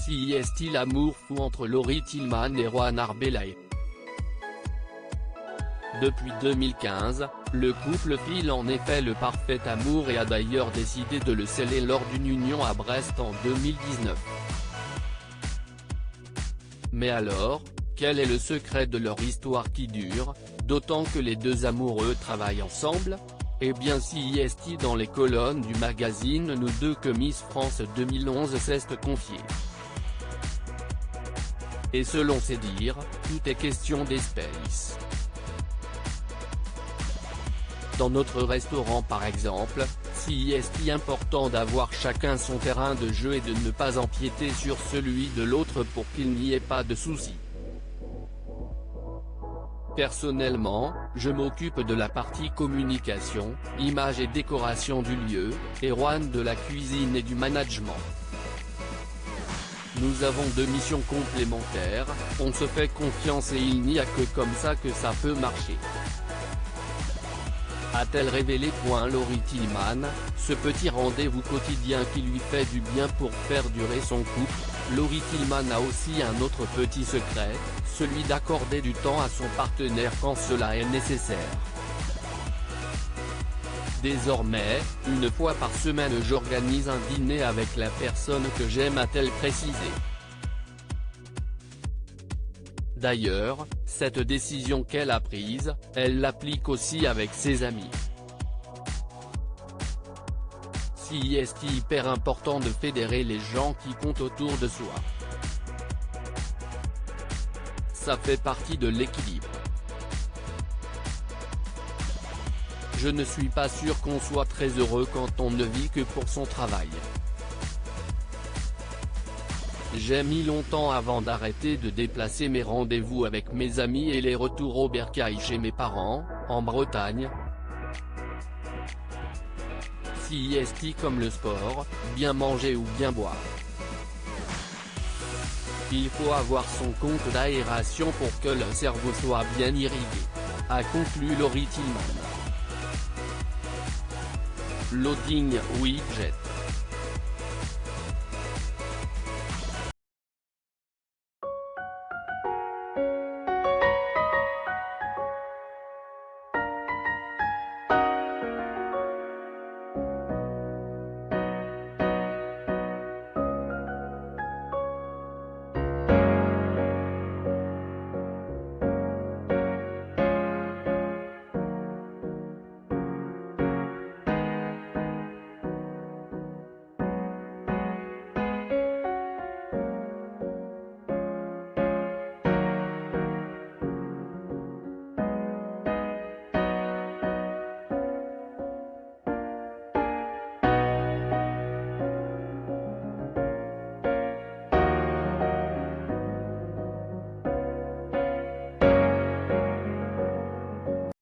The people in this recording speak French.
Si est-il l'amour fou entre Laurie Tillman et Juan Arbelay? Depuis 2015, le couple file en effet le parfait amour et a d'ailleurs décidé de le sceller lors d'une union à Brest en 2019. Mais alors, quel est le secret de leur histoire qui dure, d'autant que les deux amoureux travaillent ensemble? Eh bien si est dans les colonnes du magazine Nous Deux que Miss France 2011 s'est confiée. Et selon ses dires, tout est question d'espèces. Dans notre restaurant par exemple, si est important d'avoir chacun son terrain de jeu et de ne pas empiéter sur celui de l'autre pour qu'il n'y ait pas de soucis. Personnellement, je m'occupe de la partie communication, image et décoration du lieu, et Juan de la cuisine et du management. Nous avons deux missions complémentaires, on se fait confiance et il n'y a que comme ça que ça peut marcher. A-t-elle révélé? Laurie Tillman, ce petit rendez-vous quotidien qui lui fait du bien pour faire durer son couple. Laurie Tillman a aussi un autre petit secret, celui d'accorder du temps à son partenaire quand cela est nécessaire. Désormais, une fois par semaine j'organise un dîner avec la personne que j'aime, a-t-elle précisé. D'ailleurs, cette décision qu'elle a prise, elle l'applique aussi avec ses amis. Si est hyper important de fédérer les gens qui comptent autour de soi. Ça fait partie de l'équilibre. Je ne suis pas sûr qu'on soit très heureux quand on ne vit que pour son travail. J'ai mis longtemps avant d'arrêter de déplacer mes rendez-vous avec mes amis et les retours au bercail chez mes parents, en Bretagne. Si est comme le sport, bien manger ou bien boire. Il faut avoir son compte d'aération pour que le cerveau soit bien irrigué, a conclu Laurie Tillman. Loading Widget.